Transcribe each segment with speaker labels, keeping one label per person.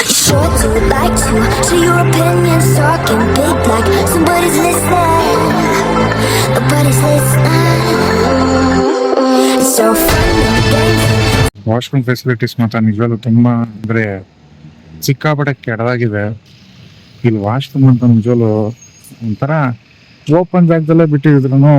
Speaker 1: You sure do like to share your opinions, talking big like somebody's listening. Nobody's listening. It's so fun and games.
Speaker 2: Washroom facilities ಮಾತ್ರ ನಿಜವಾಗ್ಲೂ ತುಂಬ ಅಂದರೆ ಸಿಕ್ಕಾಪಟ್ಟೆ ಕೆಡದಾಗಿದೆ. ಇಲ್ಲಿ washroom ಅಂತ ನಿಜವಾಗ್ಲೂ ಒಂಥರ ಓಪನ್ ಜಾಗದಲ್ಲೇ ಬಿಟ್ಟಿದ್ರು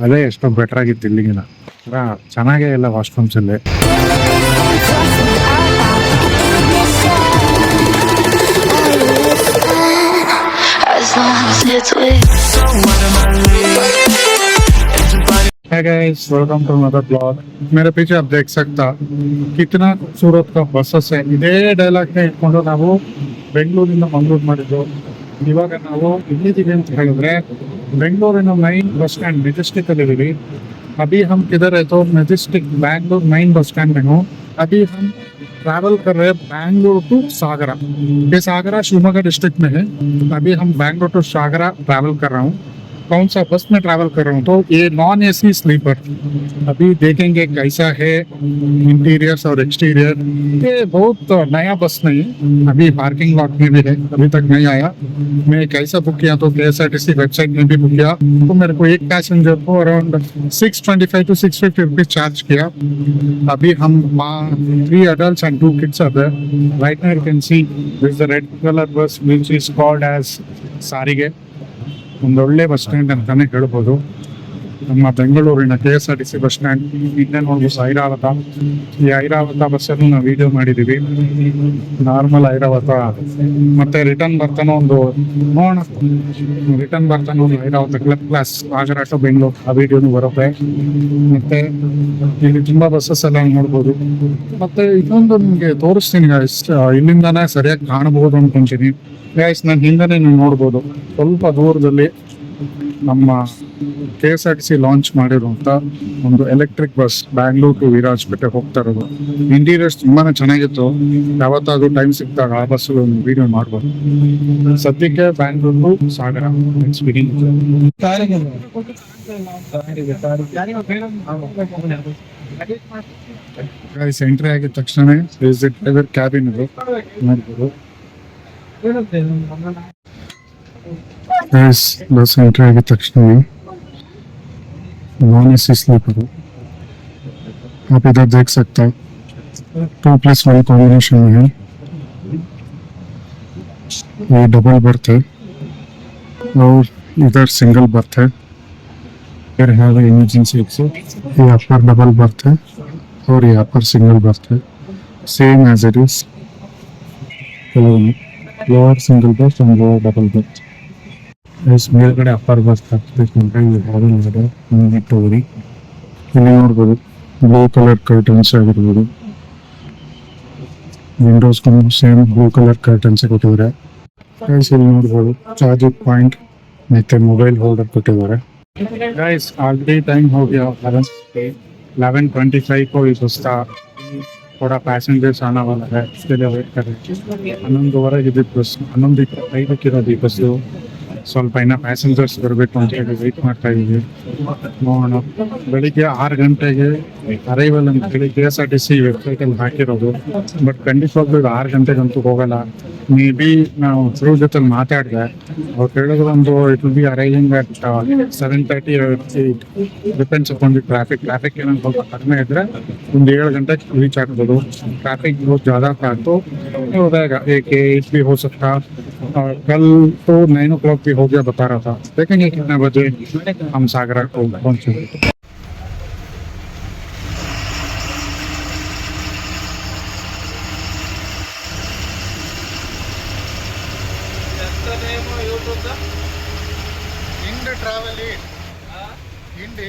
Speaker 2: ಅದೇ ಎಷ್ಟೋ ಬೆಟರ್ ಆಗಿತ್ತು ಇಲ್ಲಿಗಿನ. ಚೆನ್ನಾಗೇ ಇಲ್ಲ ವಾಶ್ರೂಮ್ಸ್ ಅಲ್ಲಿ. Hey guys, welcome to another vlog. मेरे पीछे आप देख सकता कितना खूबसूरत का बसेस है. ಇದೇ ಡೈಲಾಗ್ ನ ಇಟ್ಕೊಂಡು ನಾವು ಬೆಂಗಳೂರಿಂದ ಮಂಗಳೂರು ಮಾಡಿದ್ದು. ಇವಾಗ ನಾವು ಇಲ್ಲಿದ್ದೀವಿ ಅಂತ ಹೇಳಿದ್ರೆ ಬೆಂಗಳೂರಿನ ಮೈನ್ ಬಸ್ ಸ್ಟ್ಯಾಂಡ್ ಮೆಜೆಸ್ಟಿಕ್ ಅಲ್ಲಿ ಇದೀವಿ. अभी हम किधर है तो Majestic Bangalore main bus stand में हूँ. अभी हम ट्रैवल कर रहे हैं बैंगलोर टू सागरा. ये सागरा शिवमोगा डिस्ट्रिक्ट में है. अभी हम बैंगलोर टू सागरा ट्रैवल कर रहा हूँ. कौन सा बस में ट्रैवल कर रहा हूँ तो ये नॉन एसी स्लीपर. अभी देखेंगे कैसा है इंटीरियर्स और एक्सटीरियर. ये बहुत नया बस नहीं है, अभी पार्किंग लॉट में भी है, अभी तक नहीं आया. मैं कैसा बुक किया तो KSRTC वेबसाइट में भी बुक किया तो मेरे को एक पैसेंजर को अराउंड 625 to 650 रुपीज चार्ज किया. अभी हम 3 adults and 2 kids are there. Right now you can see this is the red color bus which is called as ಸಾರಿಗೆ. ಒಂದೊಳ್ಳೆ ಬಸ್ ಸ್ಟ್ಯಾಂಡ್ ಅಂತಾನೆ ಹೇಳ್ಬೋದು. ನಮ್ಮ ಬೆಂಗಳೂರಿನ KSRTC ಬಸ್ ಸ್ಟ್ಯಾಂಡ್ ಇನ್ನೇ ನೋಡ್ಬೋದು ಐರಾವತ. ಈ ಐರಾವತ ಬಸ್ಸನ್ನು ನಾವು ವಿಡಿಯೋ ಮಾಡಿದ್ದೀವಿ. ನಾರ್ಮಲ್ ಐರಾವತ ಮತ್ತೆ ರಿಟರ್ನ್ ಬರ್ತಾನೋ ಒಂದು ನೋಡೋಣ. ರಿಟರ್ನ್ ಬರ್ತಾನೋ ಒಂದು ಐರಾವತ ಕ್ಲಾಸ್ ಸಾಗರ ಟು ಬೆಂಗಳೂರು ಆ ವಿಡಿಯೋನು ಬರುತ್ತೆ. ಮತ್ತೆ ಇಲ್ಲಿ ತುಂಬಾ ಬಸ್ಸಸ್ ಎಲ್ಲ ನೋಡ್ಬೋದು. ಮತ್ತೆ ಇನ್ನೊಂದು ನಿಮಗೆ ತೋರಿಸ್ತೀನಿ ಗೈಸ್, ಇಲ್ಲಿಂದಾನೇ ಸರಿಯಾಗಿ ಕಾಣಬಹುದು ಅನ್ಕೊಂತೀನಿ ಗೈಸ್. ನಾನು ಹಿಂದೆನೇ ನೀವು ನೋಡ್ಬೋದು ಸ್ವಲ್ಪ ದೂರದಲ್ಲಿ ನಮ್ಮ KSRTC ಲಾಂಚ್ ಮಾಡಿರುವಂತ ಒಂದು electric bus Bangalore to Virajpet ಹೋಗ್ತಾ ಇರೋದು. ಇಂಟೀರಿಯರ್ಸ್ ತುಂಬಾನೇ ಚೆನ್ನಾಗಿತ್ತು. ಯಾವತ್ತಾದ್ರೂ ಟೈಮ್ ಸಿಕ್ತಾಗ ಆ ಬಸ್ ಒಂದು ವಿಡಿಯೋ ಮಾಡ್ಬೋದು. ಸದ್ಯಕ್ಕೆ Bangalore to Sagara guys. Entry ಆಗಿದ ತಕ್ಷಣ ಡ್ರೈವರ್ ಕ್ಯಾಬಿನ್ ಇದು ನೋಡ್ಬೋದು. बस एंट्री आगे तक्षण नॉन एसी स्लीपर. आप इधर देख सकते हैं 2+1 कॉम्बिनेशन में है. ये डबल बर्थ है और इधर सिंगल बर्थ है. इधर है इमरजेंसी एग्जिट. ये अपर डबल बर्थ है और ये अपर सिंगल बर्थ है. Same as it is lower single berth और लोअर डबल बर्थ. इस ಮೇಲ್ಗಡೆ ಅಪ್ಪರ್ ಬಸ್ ಹಾಕ್ಬೇಕಂದ್ರೆ ಇಲ್ಲಿ ನೋಡ್ಬೋದು ಬ್ಲೂ ಕಲರ್ ಕರ್ಟನ್ಸ್ ಆಗಿರ್ಬೋದು. Windows same blue colour curtains ಕೊಟ್ಟಿದ್ದಾರೆ. ಇಲ್ಲಿ ನೋಡ್ಬೋದು ಚಾರ್ಜಿಂಗ್ ಪಾಯಿಂಟ್ ಮತ್ತೆ ಮೊಬೈಲ್ ಹೋಲ್ಡರ್ ಕೊಟ್ಟಿದ್ದಾರೆ. गाइस ऑलरेडी टाइम हो गया 11:25 को इस बस का थोड़ा पैसेंजर्स आना वाला है, इसके लिए वेट कर रहे हैं. 11:25 बस 11:25 बस ಸ್ವಲ್ಪ ಇನ್ನ ಪ್ಯಾಸೆಂಜರ್ಸ್ ಬರಬೇಕು ಅಂತ ಹೇಳಿ ವೆಯ್ಟ್ ಮಾಡ್ತಾ ಇದ್ದೀವಿ. ನೋಡೋಣ. ಬೆಳಿಗ್ಗೆ 6 ಗಂಟೆಗೆ ಅರೈವಲ್ ಅಂತ ಹೇಳಿ KSRTC ವೆಬ್ಸೈಟಲ್ಲಿ ಹಾಕಿರೋದು. ಬಟ್ ಖಂಡಿತವಾಗ್ಲೂ 6 ಗಂಟೆಗಂತೂ ಹೋಗಲ್ಲ. ಮೇ ಬಿ ನಾವು ಥ್ರೂ ಜೊತೆ ಮಾತಾಡಿದೆ, ಅವ್ರು ಹೇಳಿದ್ರು ಒಂದು it will be arriving at 7:30 depends upon the traffic ಏನೋ ಸ್ವಲ್ಪ ಕಡಿಮೆ ಇದ್ರೆ ಒಂದು 7 ಗಂಟೆಗೆ ರೀಚ್ ಆಗ್ಬೋದು. ಟ್ರैफिक बहुत ज़्यादा था तो हो जाएगा 1 भी हो सकता. कल तो 9 o'clock भी हो गया बता रहा था. देखेंगे कितने बजे हम सागरा को पहुंचेंगे.
Speaker 3: इंड ट्रैवल एड इंड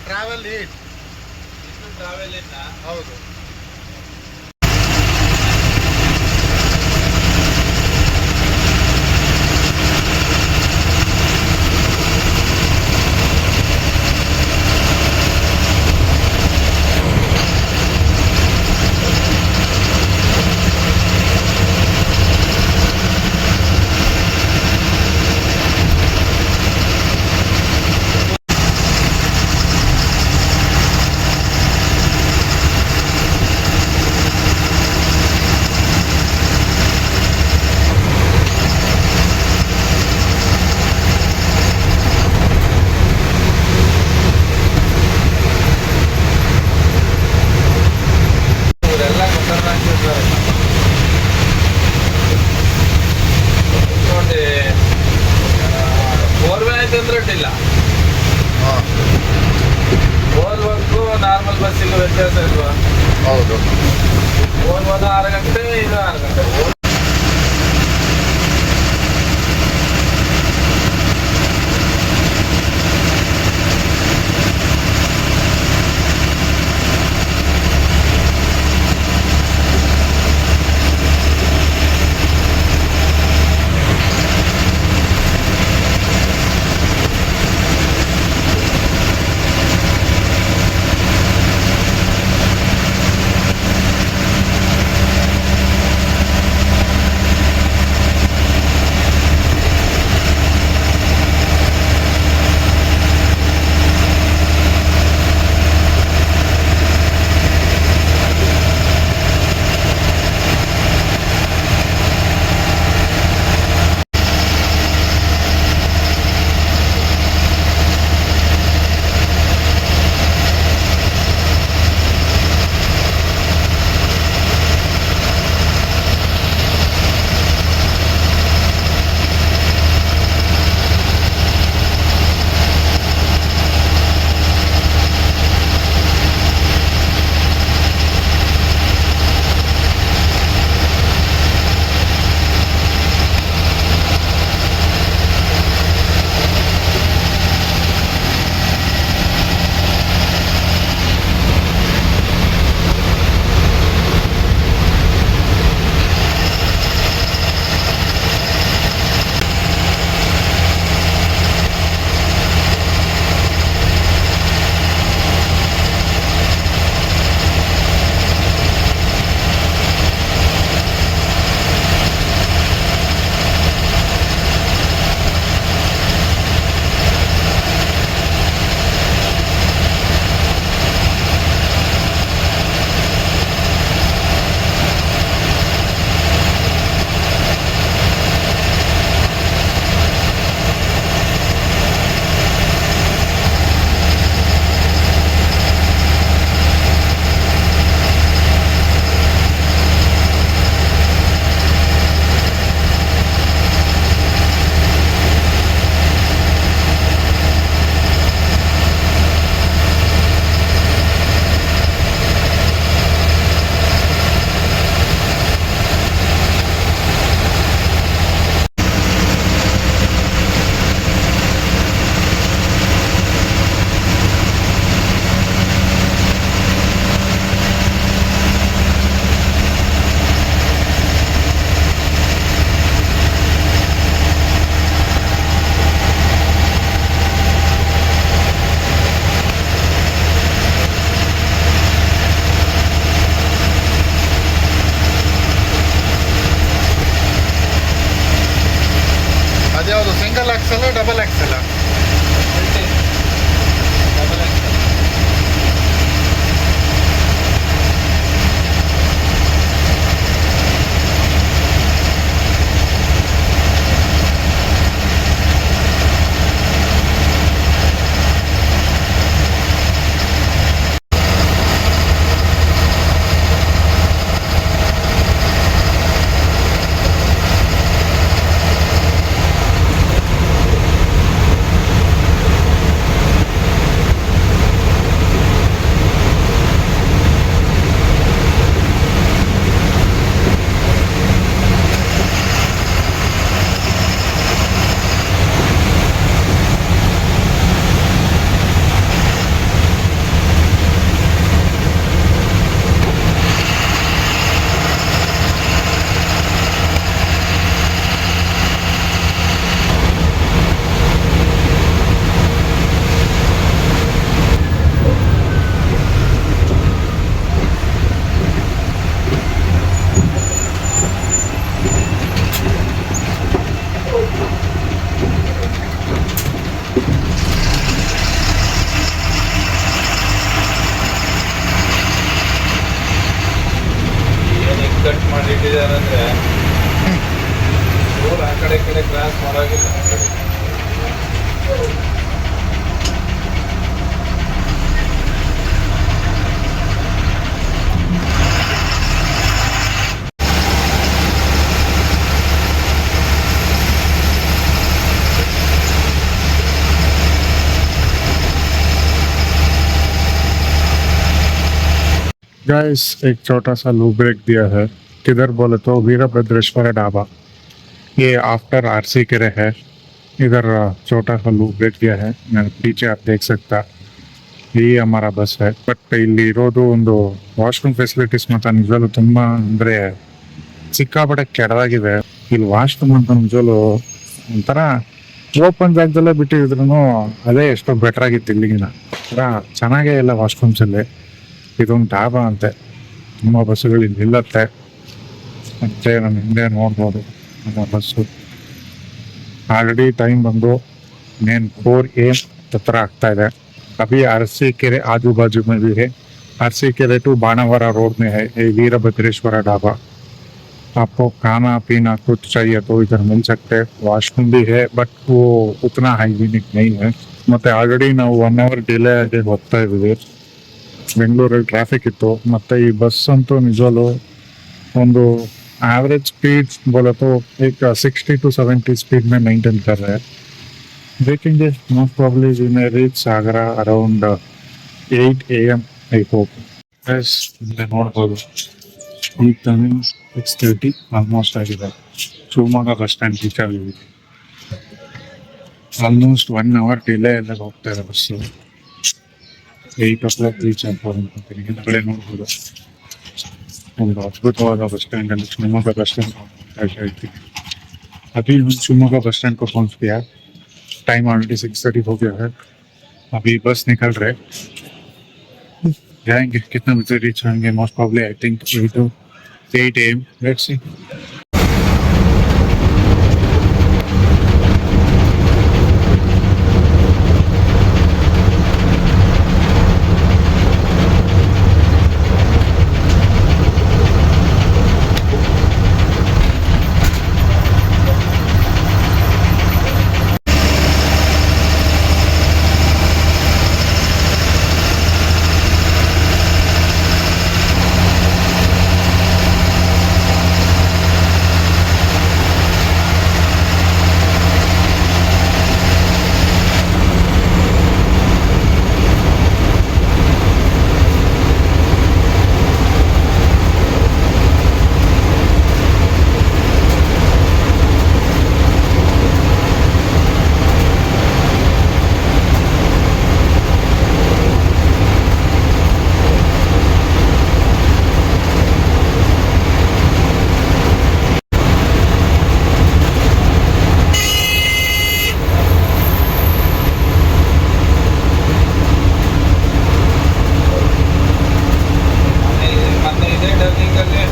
Speaker 3: ट्रैवल एड ಹೌದು.
Speaker 4: ಗಂಟೆ ಇದು 6 ಗಂಟೆ
Speaker 3: ಅದ್ಯಾವುದು single axle double axle?
Speaker 4: Cut ಮಾಡಿಟ್ಟಿದ್ದಾರೆ ಅಂದ್ರೆ ಆ ಕಡೆ ಈ ಕಡೆ ಕ್ರಾಸ್ ಮಾಡೋಗಿಲ್ಲ.
Speaker 2: गाइस एक छोटा सा लूप ब्रेक दिया है किधर बोले तो वीरभद्रेश्वर ढाबा, ये आफ्टर आरसी केरे है। इधर छोटा सा लूप ब्रेक किया है, मेरे पीछे आप देख सकता, ये हमारा बस है। ಬಟ್ ಇಲ್ಲಿ ಇರೋದು ಒಂದು ವಾಶ್ರೂಮ್ ಫೆಸಿಲಿಟೀಸ್ ಮಾತ್ರ ನಿಜವಾಗ್ಲೂ ತುಂಬಾ ಅಂದ್ರೆ ಸಿಕ್ಕಾಪಟ್ಟೆ ಕೆಡವಾಗಿದೆ. ಇಲ್ಲಿ ವಾಶ್ರೂಮ್ ಅಂತ ನಿಜವಾಗ್ಲೂ ಒಂಥರ ಓಪನ್ ಜಾಗದಲ್ಲೇ ಬಿಟ್ಟಿದ್ರು ಅದೇ ಎಷ್ಟೋ ಬೆಟರ್ ಆಗಿತ್ತು ಇಲ್ಲಿಗಿನ. ಒಂಥರ ಚೆನ್ನಾಗೇ ಇಲ್ಲ ವಾಶ್ರೂಮ್ಸ್ ಅಲ್ಲಿ. ಇದೊಂದು ಢಾಬಾ ಅಂತೆ, ತುಂಬ ಬಸ್ಸುಗಳು ಇಲ್ಲಿ ನಿಲ್ಲತ್ತೆ. ಮತ್ತೆ ನಮ್ಮ ಹಿಂದೆ ನೋಡ್ಬೋದು ನಮ್ಮ ಬಸ್ಸು. ಆಲ್ರೆಡಿ ಟೈಮ್ ಬಂದು ಮೇನ್ 4 AM ಹತ್ರ ಆಗ್ತಾ ಇದೆ. अभी आरसी केरे आजू बाजू में भी है। आरसी केरे टू बाणावरा रोड में है ये वीरभद्रेश्वर ढाबा। आपको खाना पीना कुछ चाहिए तो इधर मिल सकते हैं। वॉशरूम भी है बट वो उतना हाइजीनिक नहीं है। ಮತ್ತೆ ಆಲ್ರೆಡಿ ನಾವು 1 hour ಡಿಲೇ ಆಗಿ ಹೋಗ್ತಾ ಇದ್ದೀವಿ. ಬೆಂಗಳೂರಲ್ಲಿ ಟ್ರಾಫಿಕ್ ಇತ್ತು. ಮತ್ತೆ ಈ ಬಸ್ ಅಂತೂ ನಿಜವಲ್ಲೂ ಒಂದು एवरेज स्पीड बोले तो एक 60 to 70 स्पीड में मेंटेन कर रहे हैं। देखेंगे most probably we may reach Sagara around 8 AM I hope. बस ನೋಡ್ಬೋದು ಈಗ ತಾನೇ 6:30 ಆಲ್ಮೋಸ್ಟ್ ಆಗಿದೆ. ಶಿವಮೊಗ್ಗ ಬಸ್ ಸ್ಟ್ಯಾಂಡ್ ರೀಚ್ ಆಗಿದ್ದೀವಿ. ಆಲ್ಮೋಸ್ಟ್ 1 hour ಡಿಲೇ ಎಲ್ಲ ಹೋಗ್ತಾ ಇದೆ ಬಸ್ಸು. 8 o'clock ರೀಚ್ ಆಗ್ಬೋದು ಅನ್ಕೊಂತೀನಿ. ಹಿಂದ್ಗಡೆ ನೋಡ್ಬೋದು ಒಂದು ಅದ್ಭುತವಾದ ಬಸ್ स्टैंड है शिवमोगा बस स्टैंड। अभी हम शिवमोगा बस स्टैंड को पहुंच गया। टाइम ऑलरेडी 6:30 हो गया है। अभी बस निकल रहे, जाएंगे कितना बजे रीच होंगे। Most probably I think 8 AM। Let's see.
Speaker 4: ಮತ್ತೆ ಇದೇ ಟರ್ನಿಂಗ್ ಅಲ್ಲಿ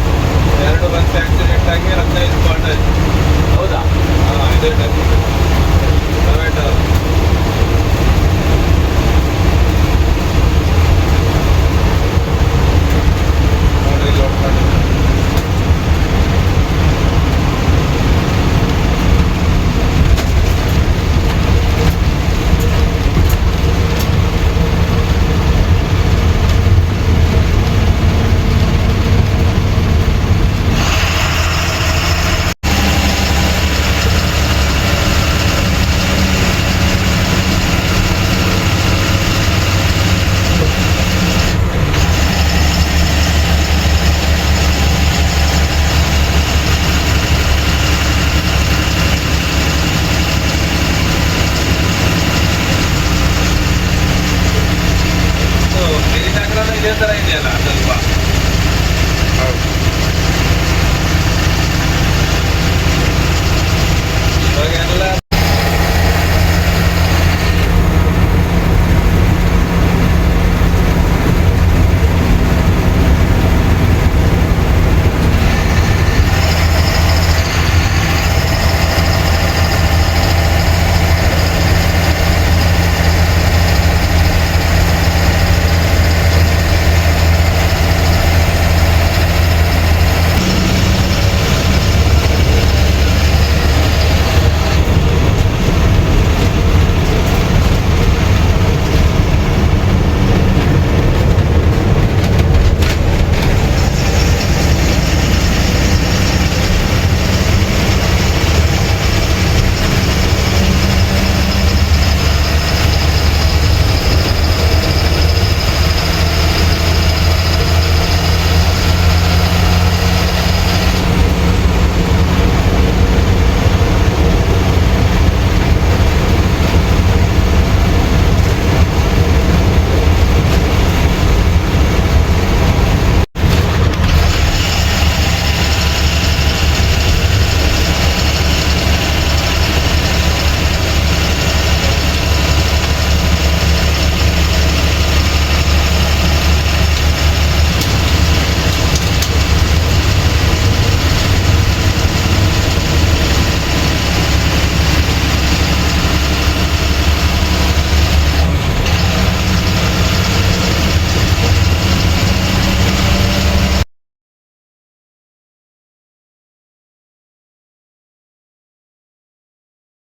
Speaker 4: 2 ಬಸ್ ಆಕ್ಸಿಡೆಂಟ್ ಆಗಿ 15 ಸ್ಪಾಟ್ ಆಯ್ತು. ಹೌದಾ? ಇದೇ ಟರ್ನಿಂಗ್ ಪ್ರೈವೇಟ್